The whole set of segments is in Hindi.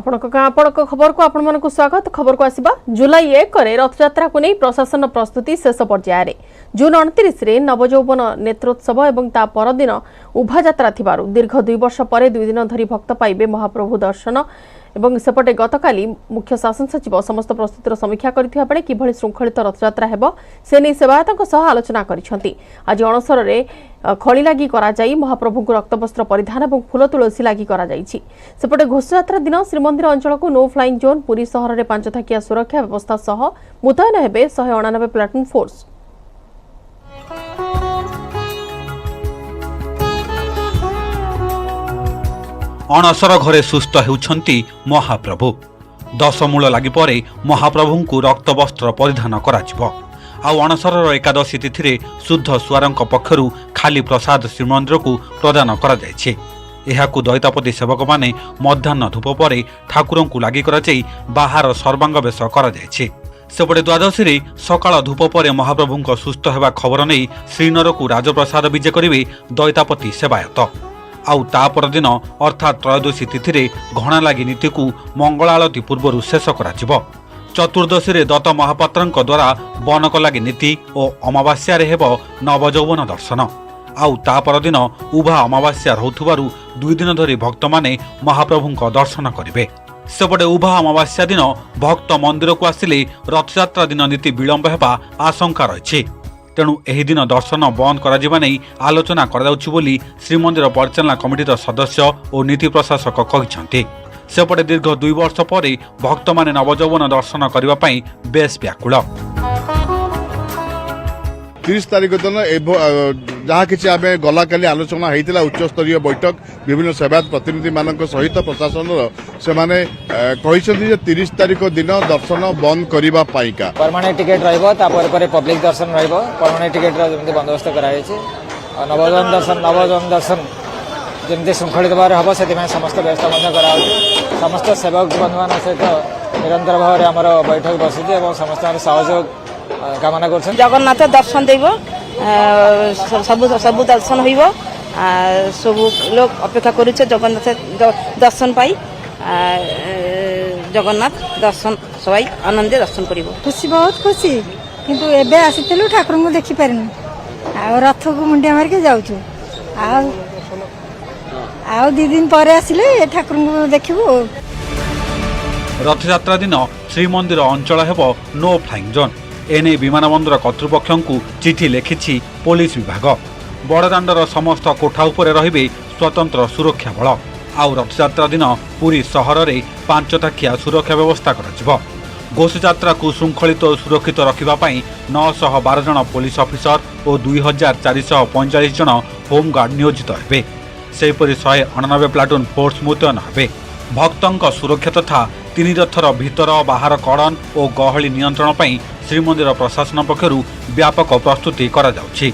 आपणक खबर को आपण मानक स्वागत। खबर को आसिबा जुलाई 1 रे रथयात्रा को नहीं प्रशासन प्रस्तुति शेष पर्यायर। जून 29 रे नवजौवन नेत्रोत्सव एवं ता परदिन उभा यात्रा थिबारु दीर्घ 2 वर्ष परे 2 दिन धरी भक्त पाइबे महाप्रभु दर्शन एवं सेपटे गतकाली मुख्य शासन सचिव समस्त प्रस्तुतिर समीक्षा करथिबा बेले किभଳି श्रृंखलित रथयात्रा हेबो से नै सेवायतक सह आलोचना करिसंती। आज अणसर रे खळी लागि करा जाई महाप्रभु को रक्तवस्त्र परिधान एवं फूल तुलसी लागि करा जाईछि। सेपटे घोषयात्रा दिन श्रीमंदिर अंचल को नो फ्लाइंग जोन पुरी शहर रे 5 थाकिया सुरक्षा व्यवस्था सह मुतयन हेबे 189 प्लाटून फोर्स। अणसर घरे सुस्थ हेउछंती महाप्रभु। दशमूल लागि परे महाप्रभु को रक्तवस्त्र परिधान कराजिबो। आउ अणसर एकादशी तिथि रे शुद्ध सुआरंक पक्षरु खाली प्रसाद श्रीमंदिर को प्रदान करा जायछि। एहाकु दैतापति सेवक माने मध्याह्न धूप परे ठाकुर को लागि करा जाई बाहर सर्वांग बेश करा जायछि। सेपटे द्वादशी रे सकाळ धूप परे महाप्रभु को सुस्थ हेबा खबर नै श्रीनगर को राजप्रसाद विजे करिवे दैतापति सेवायत। आउ ता परदिन अर्थात त्रयोदशी तिथि रे घणा लागि नीति को मंगल आलती पूर्व शेष करा। चतुर्दशी रे दत्त महापात्रंक द्वारा बनक लागि नीति और अमावास्या रे हेबो नवजौवन दर्शन। आउ ता परदिन उभा अमावास्या रहउथबारु 2 दिन धरी भक्त माने महाप्रभु को दर्शन करिवे। सेपटे उभा अमावास्या दिन भक्त मंदिर को आसिले रथयात्रा दिन नीति विलंब हेबा आशंका रहिछि। तेणु एही दिन दर्शन बंद करा जिबा नै आलोचना करा जाउछि बोली श्रीमंदिर परिचालना कमिटीर सदस्य और नीति प्रशासक कहिसंती। सेपटे दीर्घ 2 वर्ष परे भक्त माने नवजौवन दर्शन करिबा पई बेस व्याकुल। 30 तारिख दिन जहाँ किसी आम गला काली आलोचना होता उच्च स्तरीय बैठक विभिन्न सेवायत प्रतिनिधि मान सहित प्रशासन से 30 तारिख दिन दर्शन बंद करने परमानेंट टिकेट पब्लिक दर्शन परमानेंट टिकेट बंदोबस्त कराई। नवजौवन दर्शन जमी श्रृंखलित भाव हम से समस्त व्यवस्था समस्त सेवक बंधु मान सहित निरंतर भाव में आम बैठक बसी समस्त सहयोग कामना कर। जगन्नाथ दर्शन देव सब दर्शन हो सब लोग अपेक्षा कर जगन्नाथ दर्शन पाई जगन्नाथ दर्शन सबाई आनंद दर्शन कर। खुशी बहुत खुशी किंतु एबे आसीलु ठाकुर को देखि पारिनु आ रथ को मुंडिया मार के जाउछु आ 2 दिन पर आसिले ठाकुर को देखिबो। रथयात्रा दिन श्रीमंदिर अंचल हेबो नो फ्लाइंग जोन। एने विमानबंदर कर्तृपक्ष को चिठी लिखिछि पुलिस विभाग। बड़दाण्डर समस्त कोठा उपरे रहिबे स्वतंत्र सुरक्षा बल। आउ रथयात्रा दिन पुरी शहर रे 5 थाकिया सुरक्षा व्यवस्था करा। घोषयात्रा को श्रृंखलित और सुरक्षित रखिबा पई 912 जन पुलिस ऑफिसर और 2445 जन होमगार्ड नियोजित हेबे। सेपरि 189 प्लाटून फोर्स मुतयन हेबे। भक्तंक सुरक्षा तथा 3 रथर भीतर बाहर कड़न और गहली नियंत्रण पई श्रीमंदिर प्रशासन पक्षरु व्यापक प्रस्तुति करा जाउछि।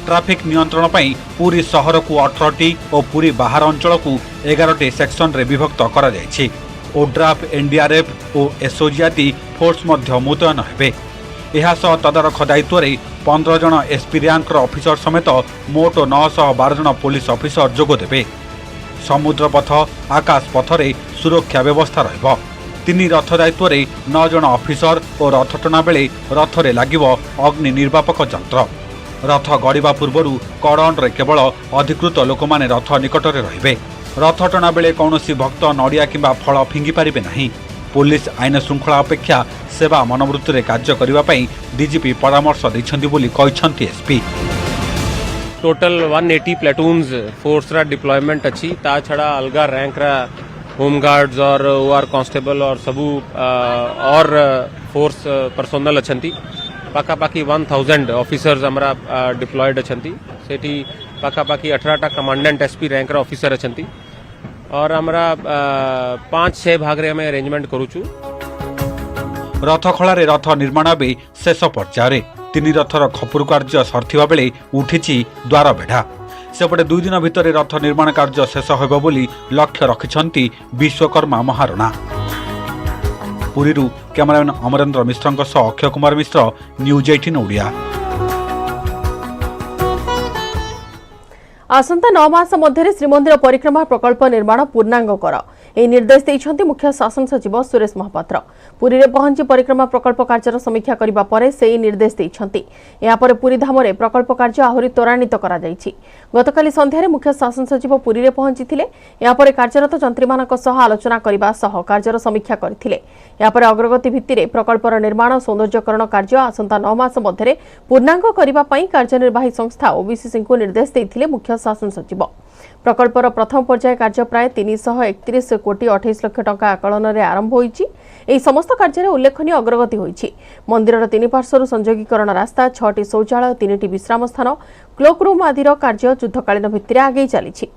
ट्रैफिक नियंत्रण पई पूरी शहर को 18टी और पूरी बाहर अंचल को 11टी सेक्शन रे विभक्त करा जायछि। ओड्राफ एनडीआरएफ और एसओजी आदि फोर्स मध्य मुतयन हेबे। एहा सह तदारख दायित्व रे 15 जन एसपी रैंकर ऑफिसर समेत मोट 912 जन पुलिस ऑफिसर जोग देबे। समुद्र पथ आकाश पथरे सुरक्षा व्यवस्था रहिबो। 3 रथ दायित्व रे 9 जन ऑफिसर और रथ टना बेले रथरे लागिबो अग्नि निर्वापक यंत्र। रथ गड़िबा पूर्वरु कड़न रे केवल अधिकृत लोक माने रथ निकटरे रहिबे। रथ टना बेले कौनसी भक्त नड़िया किंबा फल फिंगी पारिबे नहीं। पुलिस आईन श्रृंखला अपेक्षा सेवा मनोवृत्ति रे कार्य करिबा पई डीजीपी परामर्श दैछन्ती बोली कहिसन्ती एसपी। टोटल 180 प्लाटून्स फोर्स रा डिप्लॉयमेंट अच्छी ता छड़ा अलगा रैंक रा होमगार्ड्स और ओआर कांस्टेबल और सबू और फोर्स पर्सोनल अच्छी पाखापाखि 1000 ऑफिसर्स हमरा डिप्लॉयड अच्छी सेठी पाखापाखि 18टा कमांडेंट एसपी रैंक रा ऑफिसर अच्छी और हमरा 5-6 भाग रे हमें अरेंजमेंट करूछु। रथ खला रे रथ निर्माण बे शेष पर्यायर 3 रथर खपुर कार्य सरथिबा बेले उठिछि द्वार बेढ़ा। सेपटे 2 दिन भितर रथ निर्माण कार्य शेष होबो बोली लक्ष्य रखिछन्ती विश्वकर्मा महारणा। पुरीरू कैमरामैन अमरेन्द्र मिश्रଙ୍କ सह अक्षय कुमार मिश्र न्यूज 18 ओडिया। आसंता 9 मास मध्य श्रीमंदिर परिक्रमा प्रकल्प निर्माण पूर्णांग कर ଏହି ନିର୍ଦ୍ଦେଶ ଦେଇଛନ୍ତି ମୁଖ୍ୟ ଶାସନ ସଚିବ ସୁରେଶ ମହାପାତ୍ର। ପୁରୀରେ ପହଞ୍ଚି ପରିକ୍ରମା ପ୍ରକଳ୍ପ କାର୍ଯ୍ୟର ସମୀକ୍ଷା କରିବା ପରେ ସେହି ନିର୍ଦ୍ଦେଶ ଦେଇଛନ୍ତି। ଏହାପରେ ପୁରୀ ଧାମରେ ପ୍ରକଳ୍ପ କାର୍ଯ୍ୟ ଆହୁରି ତ୍ୱରାନ୍ୱିତ କରାଯାଇଛି। ଗତକାଲି ସନ୍ଧ୍ୟାରେ ମୁଖ୍ୟ ଶାସନ ସଚିବ ପୁରୀରେ ପହଞ୍ଚିଥିଲେ। ଏହାପରେ କାର୍ଯ୍ୟରତ ଯନ୍ତ୍ରୀମାନଙ୍କ ସହ ଆଲୋଚନା କରିବା ସହ କାର୍ଯ୍ୟର ସମୀକ୍ଷା କରିଥିଲେ। ଏହାପରେ ଅଗ୍ରଗତି ଭିତ୍ତିରେ ପ୍ରକଳ୍ପର ନିର୍ମାଣ ସୌନ୍ଦର୍ଯ୍ୟକରଣ କାର୍ଯ୍ୟ ଆସନ୍ତା 9 ମାସ ମଧ୍ୟରେ ପୂର୍ଣ୍ଣାଙ୍ଗ କରିବା ପାଇଁ କାର୍ଯ୍ୟନିର୍ବାହୀ ସଂସ୍ଥା ଓବିସିସିଙ୍କୁ ନିର୍ଦ୍ଦେଶ ଦେଇଥିଲେ ମୁଖ୍ୟ ଶାସନ ସଚିବ। ପ୍ରକଳ୍ପର ପ୍ରଥମ ପର୍ଯ୍ୟାୟ କାର୍ଯ୍ୟ ପ୍ରାୟ 331 କୋଟି 28 ଲକ୍ଷ ଟଙ୍କା ଆକଳନରେ ଆରମ୍ଭ ହୋଇଛି। ଏହି ସମସ୍ତ କାର୍ଯ୍ୟରେ ଉଲ୍ଲେଖନୀୟ ଅଗ୍ରଗତି ହୋଇଛି। ମନ୍ଦିରର 3 ପାର୍ଶ୍ୱରୁ ସଂଯୋଗୀକରଣ ରାସ୍ତା, 6ଟି ଶୌଚାଳୟ, 3ଟି ବିଶ୍ରାମ ସ୍ଥାନ, କ୍ଲୋକ୍ ରୁମ୍ ଆଦିର କାର୍ଯ୍ୟ ଯୁଦ୍ଧକାଳୀନ ଭିତ୍ତିରେ ଆଗେଇ ଚାଲିଛି।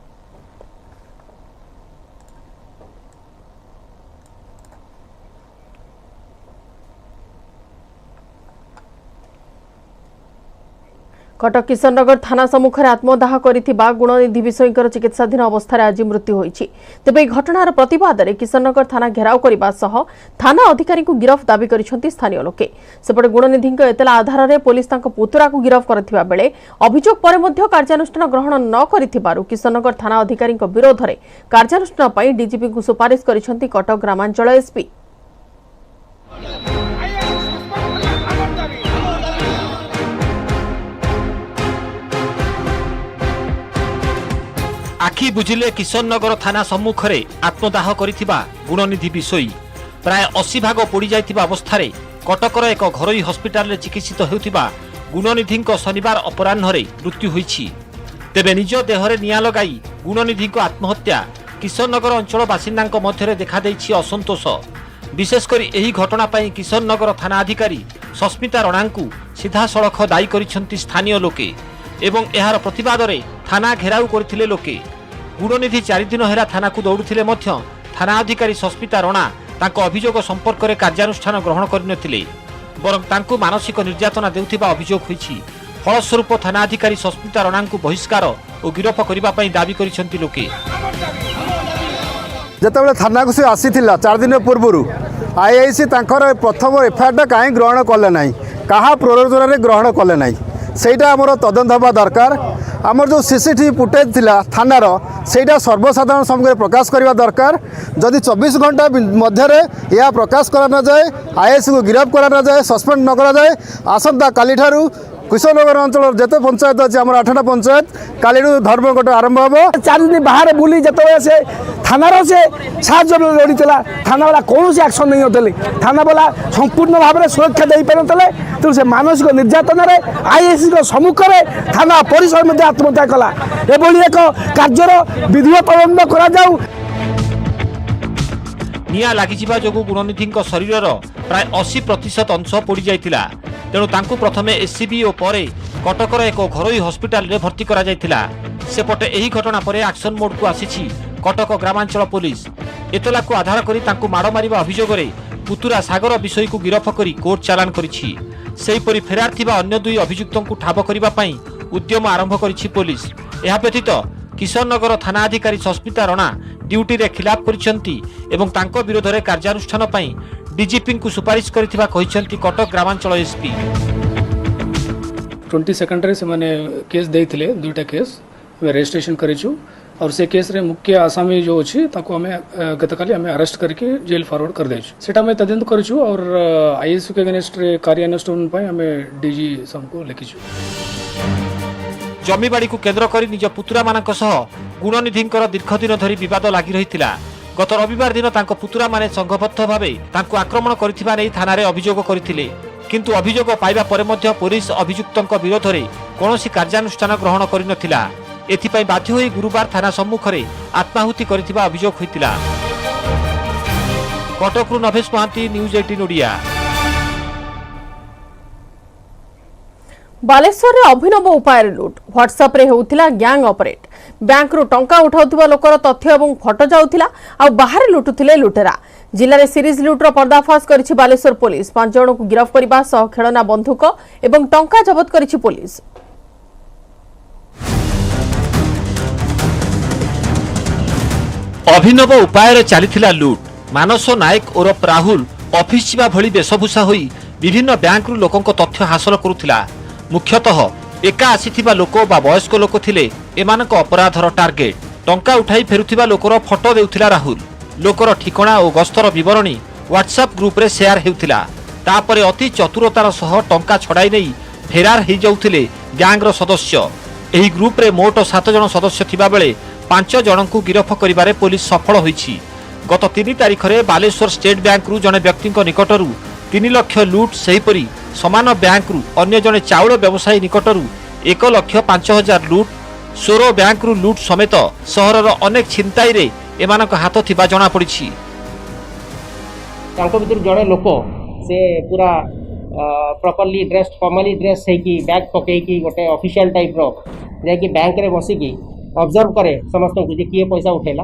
कटक किशननगर थाना सम्मुखें आत्मदाह करिथिबा गुणनिधि विषयकर चिकित्साधीन अवस्था आज मृत्यु होईछि। तेबे घटनार प्रतिवाद में किशननगर थाना घेराव करने सह थाना अधिकारी को गिरफ दाबी करिसेंति स्थानीय लोके। सेपटे गुणनिधि एतला आधार में पुलिस तांको पुतुरा को गिरफ करथिबा बेले अभियोग पर मध्य कार्यानुष्ठान ग्रहण न करिथिबारु किशननगर थाना अधिकारी विरोध में कार्यानुष्ठान पई डीजीपी को सुपारिश करिसेंति कटक ग्रामांचल एसपी। आखि बुझिले किशननगर थाना सम्मुखरे आत्मदाह करिथिबा गुणनिधि विषयी प्राय 80 भाग पोड़ी जाइथिबा अवस्थारे कटकर एक घरोई हस्पिटाल चिकित्सित हेउथिबा गुणनिधिको शनिवार अपराह्नरे मृत्यु होईछि। तेबे निज देहरे निया लगाई गुणनिधिको आत्महत्या किशननगर अंचल बासिन्दांक मध्यरे देखा दैछि असंतोष। विशेषकर एही घटना पई किशननगर थाना अधिकारी सस्मिता रणांकु सीधा सड़क दायी करिसेंति स्थानीय लोके एवं एहार प्रतिवाद में थाना घेराव करथिले लोके। गुणनिधि 4 दिन हेरा थाना को दौड़ुथिले मध्य थाना अधिकारी सस्मिता रणा तांको अभियोग संपर्क में कार्यानुष्ठान ग्रहण करनथिले बरं तांको मानसिक निर्यातना देउथिबा अभियोग होईछि। फलस्वरूप थाना अधिकारी सस्मिता रणा को बहिष्कार और गिरफ करबा पई दाबी करिसेंति लोके। जेतेबेले थाना को से आसीथिला 4 दिन पूर्व आईआईसी तांकर प्रथम एफआईआर कहीं ग्रहण कले नाही, कहा प्रोरोजन रे ग्रहण कले नाही, सेटा आमर तदंत हवा दरकार। आमर जो सीसीटीवी फुटेज थिला थानार सेटा सर्वसाधारण सम्मुख प्रकाश करने दरकार। जदि 24 घंटा मध्य यह प्रकाश करा न जाए, आईएएस को गिरफ्त करा न जाए, सस्पेंड न करा जाए, आसंता काली ठारू किशननगर अंचल जिते पंचायत अच्छे आम 8टा पंचायत काली धर्मघट आरंभ हम। 4 दिन बाहर बुली जो से थानार से साहय लोड़ी थाना वाला कौन से एक्शन नहीं होते, थाना वाला संपूर्ण भाव में सुरक्षा दे पारे तेणु से मानसिक निर्यातन आईएएस सम्मुख में थाना परिसर में आत्महत्या कला। एभली एक कार्यर विधिवत तदंत करा जाऊ। निया लागिजिबा जोगु गुणनिधिको शरीरर प्राय 80% अंश पोड़ी जाइतिला। तेणु तांकु प्रथमे एससीबी और परे कटकर एक घरोई हस्पिटाल रे भर्ती करा जाइतिला। सेपटे एही घटना परे एक्शन मोड को आसीछि कटक ग्रामांचल पुलिस। एतला को आधार करी तांकु माड़ मारिबा अभियोग रे पुतुरा सागर विषय को गिरफ करी कोर्ट चालान करिछि। सेहीपरि फेरार थिबा अन्य 2 अभियुक्तों को ठाब करिबा पई उद्यम आरंभ करिछि पुलिस। एहा व्यतीत किशननगर थाना अधिकारी सस्मिता रणा ड्यूटी रे खिलाफ करिसेंति एवं तांको विरोध रे कार्यानुष्ठान पई डीजीपी को सुपारिश करिथिबा कहिसेंति कटक ग्रामांचल एसपी। 22 रे से माने केस देइथिले 2टा केस रजिस्ट्रेशन करिछु और से केस रे मुख्य आसामी जो अछि ताको हमें गतकाली हमें अरेस्ट करके जेल फॉरवर्ड कर देछु। सेटा हमें तदंत करिछु और आईएएस के अगेंस्ट रे कार्यानुष्ठान पई हमें डीजी सबको लिखिछु। जमीबाड़ी को केंद्र करी निज पुतुरा मानक सह गुणनिधिंकर दीर्घ दिन धरी विवाद लागि रहितिला। गत रविवार दिन तांको पुतुरा माने संघबद्ध भावे तांको आक्रमण करिथिबा नै थाना रे अभियोग करिथिले, किंतु अभियोग पाइबा परे मध्य पुलिस अभियुक्तଙ୍କ विरोध रे कोनोसी कार्यानुष्ठान ग्रहण करिनथिला। एथिपई बाध्य होई गुरुवार थाना सम्मुखरे आत्माहुति करिथिबा अभियोग होइतिला। कटकरु नभेश महांती, न्यूज 18 ओडिया। बालेश्वर रे अभिनव उपाय लुट व्हाट्सएप रे होउथिला गैंग ऑपरेट। बैंक रु टंका उठाउथिबा लोकर तथ्य एवं फोटो जाउथिला आ बाहर लुटुथिले लुटेरा। जिल्ला रे सीरीज लुटर पर्दाफाश करिछि बालेश्वर पुलिस। 5 जण को गिरफ्त करबा सह खेलना बंदूक एवं टंका जब्त करिछि पुलिस। अभिनव उपाय चलीथिला लुट। मानस नायक ओरफ राहुल ऑफिस जीवा भली वेशभूषा होई विभिन्न बैंक रु लोकंको तथ्य हासिल करुथिला। मुख्यतः एका आसीथिबा लोक बा वयस्क लोक थिले एमानक अपराधर टार्गेट। टंका उठाई फेरुथिबा लोकर फोटो देउथिला राहुल। लोकर ठिकଣା और गस्तर विवरणी व्हाट्सएप ग्रुप रे शेयर हेउथिला। तापरे अति चतुरतार सह टंका छड़ाई नहीं फेरार हो जाउथिले गैंगर सदस्य। एही ग्रुप रे मोट 7 जन सदस्य थिबा बेले 5 जन को गिरफ करिबारे पुलिस सफल होईछि। गत 3 तारिख रे बालेश्वर स्टेट बैंक रु जने व्यक्ति निकटरू 3 लाख लुट सेहीपरि समान बैंक रु अन्य जने चाउल व्यवसायी निकटरू 1,05,000 लुट 16 बैंक रु लुट समेत सहरर अनेक छिनताई रे एमानक हाथ थिबा जणा पड़िछि। तांको भितर जड़े लोक से पूरा प्रॉपर्ली ड्रेस्ड फॉर्मली ड्रेस है कि बैग पकई कि गोटे ऑफिशियल टाइप रो जे बैंक रे बसिकी ऑब्जर्व करे समस्त को जे किए पैसा उठेला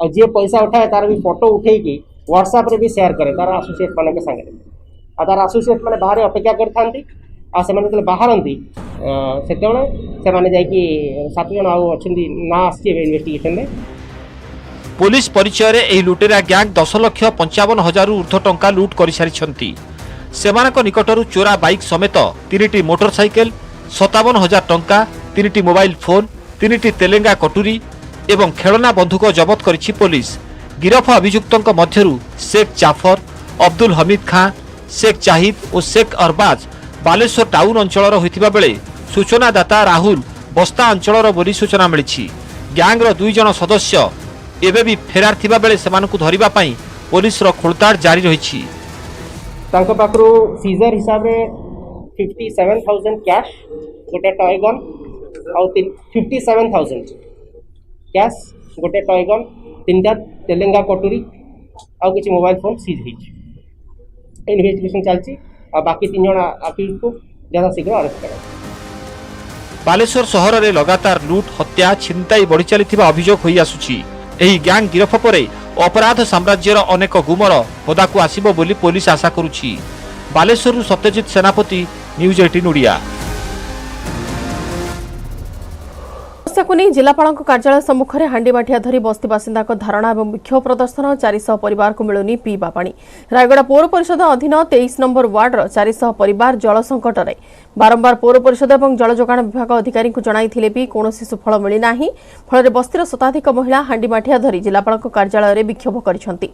और जे पैसा उठाए तार भी फोटो उठे कि व्हाट्सएप रे भी शेयर करे तार एसोसिएट माने के संगे आ तार एसोसिएट माने बाहर अपेक्षा करथांती आ से माने बाहरंती सेतेबेले से माने जाई कि 7 जन आउ अछंती ना आसी इन्वेस्टिगेशन रे। पुलिस परिचय रे एही लुटेरा गैंग 10,55,000 ऊर्ध्व टंका लुट करि सारिछंती। सेमानक निकटरू चोरा बाइक समेत 3टी मोटरसाइकेल 57,000 टंका 3टी मोबाइल फोन 3टी तेलेंगा कटुरी एवं खेलना बंधुक जबत करिछि पुलिस। गिरफ अभियुक्तों मध्यरू शेख जाफर, अब्दुल हमीद खां, शेख जाहिद और शेख अरबाज बालेश्वर टाउन अंचल होइतिबा बेले सूचनादाता राहुल बस्ता अंचल बोली सूचना मिली। गैंगर 2 जन सदस्य एबे भी फेरार थिबा बेले सेमानकु धरिबा पई पुलिस रो खोलताड़ जारी रहिछि। तांको पाखरु सीजर हिसाब रे 57,000 कैश गोटे टॉय गन और 57,000 कैश गोटे टॉय गन 3टा तेलेंगा कटुरी और किसी मोबाइल फोन सीज होइछि। इन्वेस्टिगेशन चलछि और बाकी 3 जन अक्यूज को ज्यादा शीघ्र अरेस्ट करा। बालेश्वर सहर रे लगातार लूट हत्या छिनताई बढ़ी चलिथिबा अभियोग होई आसुछि। एही गैंग गिरफ परे अपराध साम्राज्यर अनेक गुमर पदाकू आसिबो बोली पुलिस आशा करुछि। बालेश्वरु सत्यजित सेनापति, न्यूज 18 ओडिया। समस्या नहीं जिलापाल कार्यालय सम्मुख में हांडीमाठिया धरी बस्ती बासिंदा धारणा और विक्षोभ प्रदर्शन 400 परिवार को मिलुनी पीवा पानी। रायगड़ा पौर परिषद अधीन 23 नंबर वार्डर 400 परिवार जल संकट में बारंबार पौर परिषद और जल जोगाण विभाग अधिकारी को जणाइथिले भी कौनसी सुफल मिलना फल बस्तीर शताधिक महिला हांडीमाठिया धरी जिलापाल कार्यालय में विक्षोभ करिसेंति।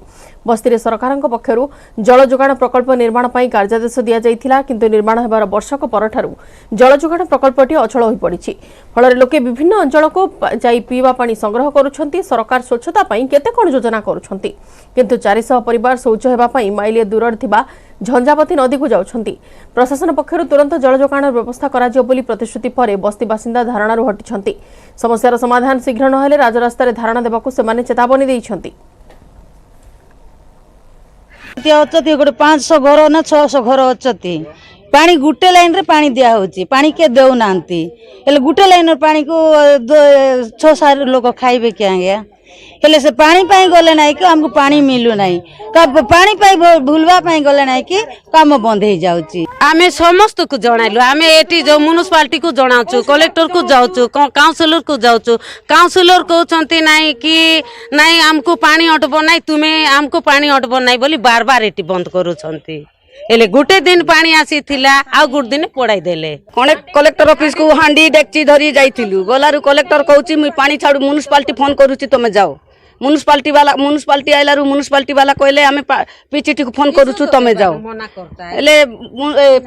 बस्ती सरकार पक्षर जल जोगाण प्रकल्प निर्माण पर कार्यादेश दि जाइथिला किंतु निर्माण होबार वर्षक परठारु जल जोगाण प्रकल्पटी अचल हो पड़ी फल लोके विभिन्न अंचल को जाई पीवा पानी संग्रह करुछंती। सरकार स्वच्छता पई केते कोन योजना करुछंती किंतु 400 परिवार शौच हेबा पई माइले दूर थिबा झंझावती नदी को जाउछंती। प्रशासन पक्षरु तुरंत जल जोगाण व्यवस्था करा जियो बोली प्रतिश्रुति परे बस्ती बासिंदा धारणारु हटिछंती। समस्यार समाधान शीघ्र न हेले राजरास्ता रे धारणा देबाकू सेमाने चेतावनी देइछंती। अचती गोटे 500 घर ना 600 घर अचती पानी गुटे लाइन रे पानी दिया होची पानी के देउ नांती एले गुटे लाइन रे पानी को 6-7 लोग खाइबे क्या गया हेले से पानी पाई गले नाही कि हमको पानी मिलु नाही कब पानी पाई भूलवा पाई गले नाही कि काम बंद हे जाउची। आमे समस्त को जणाइलु आमे एटी जो म्युनिसिपालिटी को जणाउछु कलेक्टर को जाउछु काउंसिलर को जाउछु काउंसिलर कहउछंती नाही कि नाही हमको पानी अटबो नाही तुमे हमको पानी अटबो नाही बोली बार बार एटी बंद करूछंती। एले गुटे दिन पानी आसी थिला आ गुट दिन पड़ाई देले कलेक्टर ऑफिस को हांडी डेक्ची धरी जाइथिलु गलारु कलेक्टर कहउची मुई पानी छाडू म्युनिसिपालिटी फोन करूची तमे जाओ म्युनिसिपालिटी आइलारु म्युनिसिपालिटी वाला कहले हमें पीसीटी को फोन करूछु तमे जाओ एले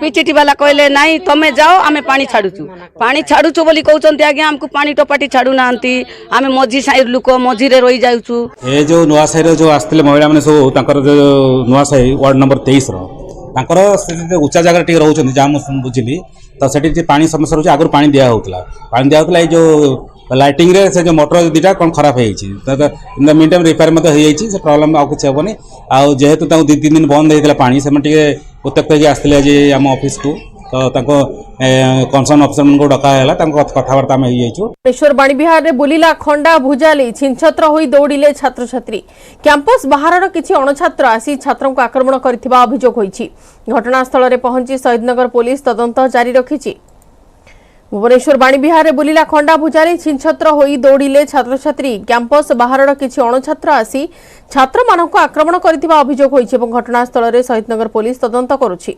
पीसीटी वाला कहले नाही तमे जाओ हमें पानी छाडुछु बोली कहउचंती आगे हमको पानी टपाटी छाडू नांती हमें मझी साइर लुको मझी रे रही जाउछु। ए जो नुआ साइर जो आस्थिले महिला माने सब तांकर जो नुआ साइ वार्ड नंबर 23 रो तांकर उच्चा जगह टी रहउचंती जा मु बुझिली तो सेठी पानी समस्या रहउची आगर पानी दिया होतला ए जो लाइटिंग रे से जो मोटर दुटा कौन खराब हो in the mean time repair मत हो प्रॉब्लम आउ कि हेनी आउ जेहेतु 2-3 दिन बंद होता पानी से उत्त्यक्त होगी आसते आज आम ऑफिस को तो कंसर्न अफिसर को डकाला कथबार्ता भुवनेश्वर बाणीविहार रे बुलिला खंडा भुजाली छिनछत्र होई दौड़िले छात्र छात्री कैंपस बाहर किछि अणछात्र आसी छात्रों को आक्रमण करथिबा अभियोग होईछि। घटनास्थल रे पहुंची शहीदनगर पुलिस तदंत जारी रखिछि। भुवनेश्वर बाणीविहार रे बुलिला खंडा भुजाली छिनछत्र होई दौड़िले छात्र छात्री कैंपस बाहर किछि अणछात्र आसी छात्र मानक आक्रमण करथिबा अभियोग होईछि एवं घटनास्थल रे शहीदनगर पुलिस तदंत करुछि।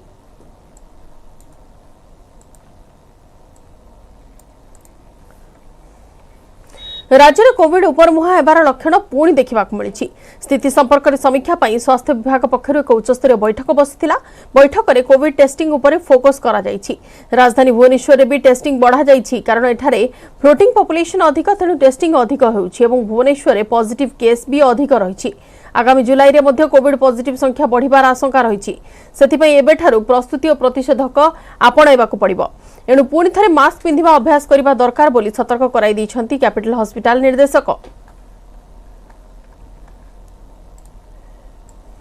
राज्य में कोविड उपरमुहा हेबार लक्षण पुणी देखा मिली। स्थिति संपर्क में समीक्षा पर स्वास्थ्य विभाग पक्षर एक उच्चस्तरीय बैठक बसिथिला। बैठक में कोविड टेस्टिंग उपर फोकस करा जायछि। राजधानी भुवनेश्वर में भी टेस्टिंग बढ़ा जायछि कारण एठारे फ्लोटिंग पॉपुलेशन अधिक तेणु टेस्टिंग अधिक होउछि एवं भुवनेश्वर में पॉजिटिव केस भी अधिक रही। आगामी जुलाई रे मध्य कोविड पॉजिटिव संख्या बढ़िबार आशंका रही। सेथिपई एबेठारु प्रस्तुति और प्रतिषेधक आपणाइबाकु पड़िबो। एणु पुणी थरे मास्क पिंधिबा अभ्यास करबा दरकार बोली सतर्क कराई दैछन्ती कैपिटल हॉस्पिटल निर्देशक।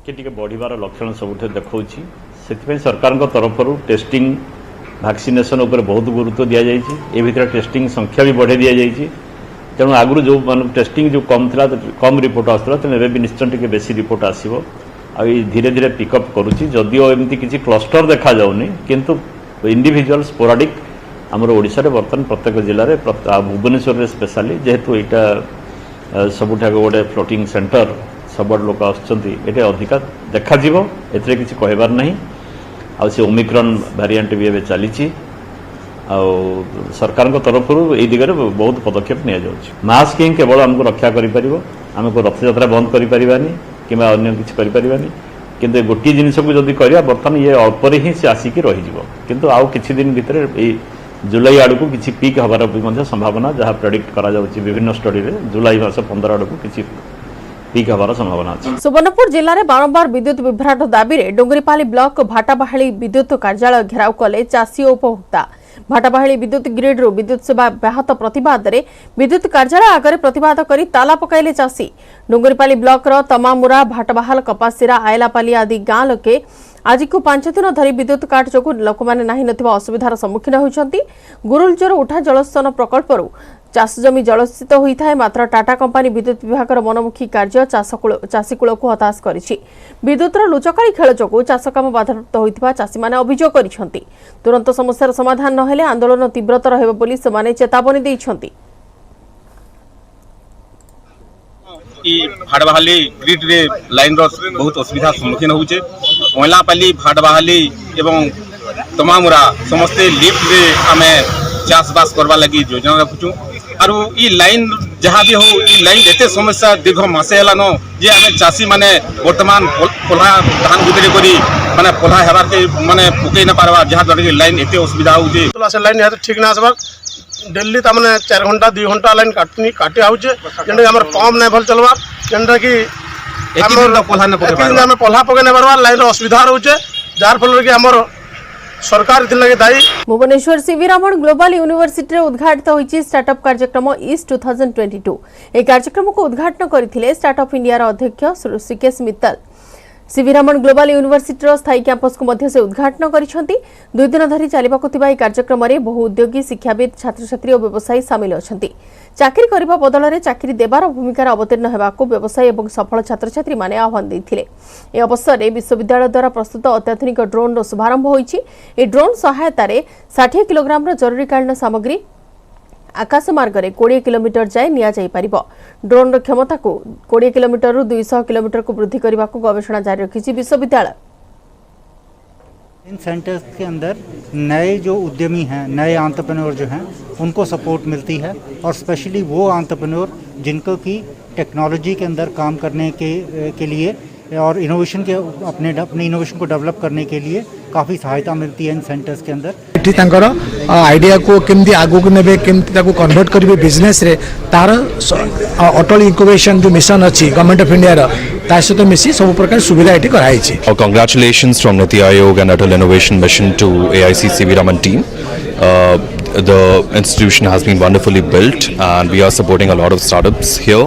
के बढ़िबार लक्षण सबुठ देखौछि सेथिपई सरकार तरफ टेस्टिंग वैक्सीनेशन उपर बहुत गुरुत्व दिया जाइछि। ए भितर टेस्टिंग संख्या भी बढ़े दिया जाइछि। तेणु आगु जो टेस्टिंग जो कम था कम रिपोर्ट आसला तेणु एवं निश्चय टी बेसी रिपोर्ट आसो आ धीरे धीरे पिकअप करुच्ची। जदिओ एमती किसी क्लस्टर देखा जाऊनी किंतु इंडिविजुअल स्पोराडिक आमर ओडिशा रे बर्तमान प्रत्येक जिले में भुवनेश्वर में स्पेशली जेहेतु यहाँ सबुठाक गोटे फ्लोटिंग सेंटर सब लोक आसते अधिका देखा एथिरे किसी कहबार नहीं। आ ओमिक्रॉन वेरिएंट भी एवं चली सरकार तरफ यही दिगरे बहुत पदक्षेप नि मास्क ही केवल आमको रक्षा करको रथयात्रा बंद करें कि अन्य किसी करें किंतु गोटे जिनस को जब करवा बर्तमान ये अल्प ही से आसिक रही किंतु आउ किछि दिन भितर जुलाई आड़ को किसी पीक हबार भी संभावना जहाँ प्रेडिक्ट करा जाउछि विभिन्न स्टडी रे जुलाई मास 15 आड़ को किसी पीक हबार संभावना अछि। सुवर्णपुर जिले में बारंबार विद्युत विभ्राट दाबी रे डोंगरीपाली ब्लॉक भाटाबाहाली विद्युत कार्यालय घेराव कले चाषी और उपभोक्ता। भाटाबाहाली विद्युत ग्रिड विद्युत सेवा व्याहत प्रतिवाद रे विद्युत कार्यालय आगे प्रतिवाद करी ताला पकाइले चाषी। डोंगरीपाली ब्लॉक तमामुरा भाटबाहाल कपासिरा आयलापाली आदि गाँ लोके आज को 5 दिन धरी विद्युत काट जो लोक मैंने नहीं नथिबा असुविधार सम्मुखीन होइछंती। गुरुलचर उठा जलसेचन प्रकल्परू चाष जमी जलसेचित होता है मात्र टाटा कंपानी विद्युत विभाग मनमुखी कार्य चाषी कूल को हताश करिछि। विद्युतर लुचकाड़ी खेल जो चाष काम बाधाप्राप्त होता चाषी मैंने अभियोग करिछंती। तुरंत समस्यार समाधान नहेले आंदोलन तीव्रतर हेबो बोली सेमाने चेतावनी दैछंती। भाटबाहाली ग्रिड रे लाइन बहुत असुविधा सम्मुखीन होउचे। ओलापाली भाटबाहाली एवं तमामुरा समस्ते लिफ्ट रे आमे चाष बास करबा लगी योजना रखुचु और ई लाइन जहाँ भी हो ई लाइन एते समस्या दीर्घ मासे हला न जे आमे चाषी माने वर्तमान पोला धान गुदरे करी माने पोला हेबार के माने पुके न पारबा जहाँ द्वारा की लाइन एते असुविधा होउचे। तो से लाइन यार ठीक ना आसबा दिल्ली त माने 4 घंटा 2 घंटा लाइन काटे आउचे जेंडे हमर कम नै भल चलबा जेंडे की हमर पोला न पके पारबा हमें पोला पके न पारबा लाइन असुविधा होउचे जार फल की हमर सरकार लगे दायी। भुवनेश्वर सीवी रमण ग्लोबल यूनिवर्सिटी उद्घाटित होइछि स्टार्टअप कार्यक्रम ईस्ट 2022। ए कार्यक्रम को उद्घाटन करथिले स्टार्टअप इंडिया अध्यक्ष ऋषिकेश मित्तल। सीवी रमण ग्लोबल यूनिवर्सिटी स्थायी कैंपस को मध्य से उद्घाटन करिसेंती। 2 दिन धरी चलिबाकु थिबा ए कार्यक्रम रे बहु उद्योगी शिक्षाविद छात्र छात्री और व्यवसायी शामिल अछंती। चाकरी करबा बदल रे चाकरी देबार भूमिकार अवतीर्ण हेबाकु व्यवसायी एवं सफल छात्र छात्री माने आह्वान दैथिले। ए अवसर रे विश्वविद्यालय द्वारा प्रस्तुत अत्याधुनिक ड्रोन रो शुभारंभ होइछि। ए ड्रोन सहायता रे 60 किलोग्राम रो जरूरीकालीन सामग्री आकाश मार्ग रे 20 किलोमीटर जाए निया जाई परिबो। ड्रोन रो क्षमता को 20 किलोमीटर रु 200 किलोमीटर को वृद्धि करबा को गवेषणा जारी रखिछि विश्वविद्यालय। इन सेंटर्स के अंदर नए जो उद्यमी हैं, नए एंटरप्रेन्योर जो हैं, उनको सपोर्ट मिलती है और स्पेशली वो एंटरप्रेन्योर जिनको की टेक्नोलॉजी के अंदर काम करने के लिए और इनोवेशन के अपने इनोवेशन को डेवलप करने के लिए काफ़ी सहायता मिलती है इन सेंटर्स के अंदर। एठी तांकर आइडिया को केमती आगु को नेबे केमती ताको कन्वर्ट करिवे बिजनेस रे तार अटल इंक्यूबेशन जो मिशन अछि गवर्नमेंट ऑफ इंडिया रा तार सहित मिसी सब प्रकार सुविधा एठी कराई छी। Congratulations from Niti Aayog and Atal Innovation Mission to AIC CV Raman team. The institution has been wonderfully built and we are supporting a lot of startups here.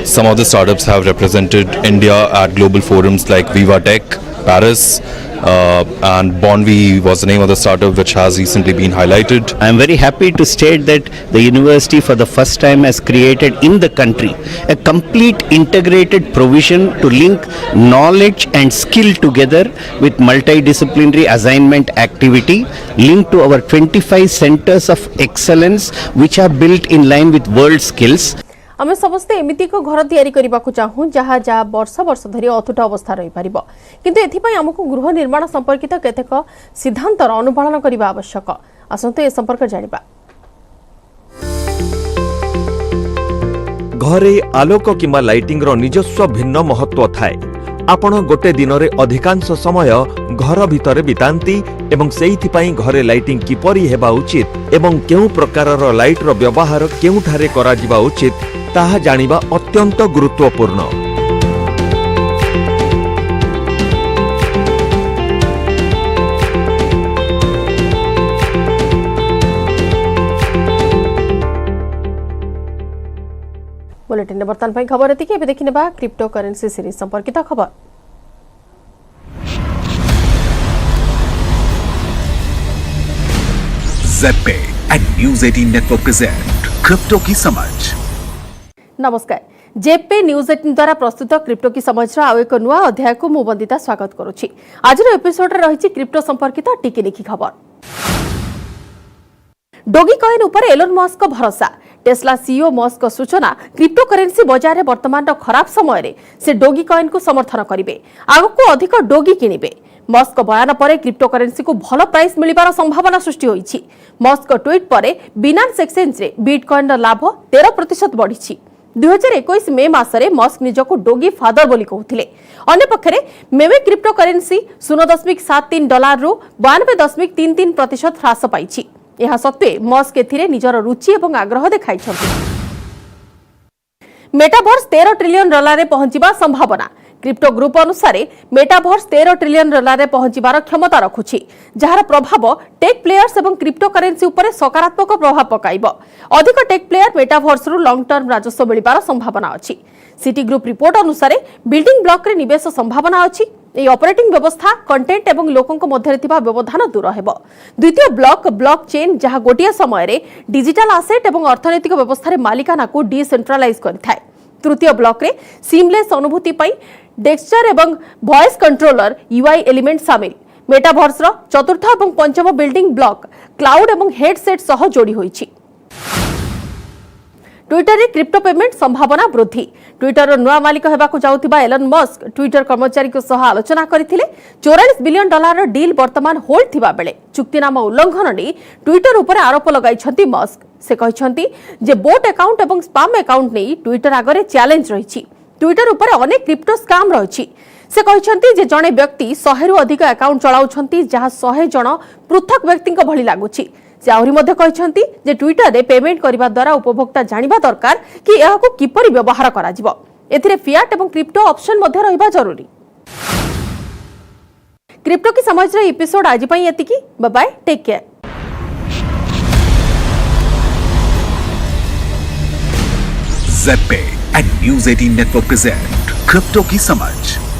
Some of the startups have represented India at global forums like Viva Tech, Paris, and Bonvi was the name of the startup which has recently been highlighted. I am very happy to state that the university for the first time has created in the country a complete integrated provision to link knowledge and skill together with multidisciplinary assignment activity linked to our 25 centers of excellence which are built in line with world skills. आमे समस्ते एमिति को घर तैयारी करबा को चाहू जहा जा वर्ष वर्ष धरि अथुट अवस्था रही परिबो किंतु एथि पई हमकु गृह निर्माण संपर्कित केतेक सिद्धांतर अनुपालन करबा आवश्यक। आसंते ए संपर्क जानिबा। घरे आलोक किंवा लाइटिंग रो निजस्व भिन्न महत्व थाए। आपण गोटे दिन रे अधिकांश समय घर भितर बितांती एवं सेइथिपाई घरे लाइटिंग किपरि हेबा उचित एवं केउ प्रकारर लाइट रो व्यवहार केउठारे करा जिबा उचित ताहा जानिबा अत्यंत गुरुत्वपूर्ण। बुलेटिन बर्तमान ପାଇଁ खबर एतिके ଏବେ ଦେଖିनेबा क्रिप्टो करेंसी सीरीज संपर्कित खबर। ZebPay and News 18 network present crypto की समझ। नमस्कार, जेपे न्यूज़ 18 द्वारा प्रस्तुत क्रिप्टो की समझ आउ एक नुआ अध्याय को मु बंदिता स्वागत करुछि। आज एपिसोड रे रहिछि क्रिप्टो संपर्कित टिकिनिखी खबर। डोगी कॉइन उपर एलोन मस्क भरोसा। टेस्ला सीईओ मस्क सूचना, क्रिप्टो करेंसी बाजार में वर्तमान खराब समय रे से डोगी कॉइन को समर्थन करेंगे, आगको अधिक डोगी किनिबे। मस्क बयान पर क्रिप्टो करेंसी को भल प्राइस मिलिबार संभावना सृष्टि होईछि। मस्क ट्वीट पर बिनान्स एक्सचेंज रे बिटकॉइन लाभ 13% बढ़िछि। 2021 मे मासरे मस्क निजको डोगी फादर बोली कहउथिले। अन्य पक्षरे मेमे क्रिप्टो करेंसी $0.73 रु 92.33% ह्रास पाइछि। यह सत्वे मस्क एथिरे निजर रुचि एवं आग्रह देखाइछथि। मेटावर्स $13 ट्रिलियन रे पहुंचीबा संभावना। क्रिप्टो ग्रुप अनुसार मेटावर्स $13 ट्रिलियन रे पहुंचीबार क्षमता रखुछि, जहार प्रभाव टेक प्लेयर्स एवं क्रिप्टो करेंसी उपरे सकारात्मक प्रभाव पकाइब। अधिक टेक प्लेयर मेटावर्स रु लॉन्ग टर्म राजस्व मिलिबार संभावना अछि। सिटी ग्रुप रिपोर्ट अनुसार बिल्डिंग ब्लॉक रे निवेश संभावना अछि। ए ऑपरेटिंग व्यवस्था कंटेंट एवं लोकंक मध्य थिबा व्यवधान दूर हेबो। द्वितीय ब्लॉक चेन जहां गोटिया समय रे डिजिटल एसेट एवं अर्थनैतिक व्यवस्था रे मालिकाना को डिसेंट्रलाइज करथाय। तृतीय ब्लॉक रे सीमलेस अनुभूति पई डेक्सचर एवं वॉइस कंट्रोलर यूआई एलिमेंट शामिल। मेटावर्स रो चतुर्थ एवं पंचम बिल्डिंग ब्लॉक क्लाउड एवं हेडसेट सह जोड़ी होईछि। ट्विटर रे क्रिप्टो पेमेंट संभावना वृद्धि। ट्विटर नुआ मालिक हेबाकु जाउथिबा एलन मस्क ट्विटर कर्मचारी को सह आलोचना करथिले। $44 बिलियन डील वर्तमान होल्ड थिबा बेले चुक्तिनामा उल्लंघन नै ट्विटर ऊपर आरोप लगाइछंती मस्क। से कहिछंती जे बोट अकाउंट एवं स्पैम अकाउंट नै ट्विटर आगरे चैलेंज रहिछि। ट्विटर ऊपर अनेक क्रिप्टो स्कैम रहिछि। से कहिछंती जे जणे व्यक्ति 100 रु अधिक अकाउंट चलाउछंती जहा 100 जण पृथक व्यक्तिक भली लागुछि। से आहुरी मध्य कहिछंती जे ट्विटर रे पेमेंट करिबा द्वारा उपभोक्ता जानिबा दरकार कि एहाको किपरि व्यवहार करा जिवो। एथिरे फियाट एवं क्रिप्टो ऑप्शन मध्य रहिबा जरूरी। क्रिप्टो की समझ रे एपिसोड आज पई एतिकी। Bye bye, take care. ZebPay and News 18 network present crypto की समझ।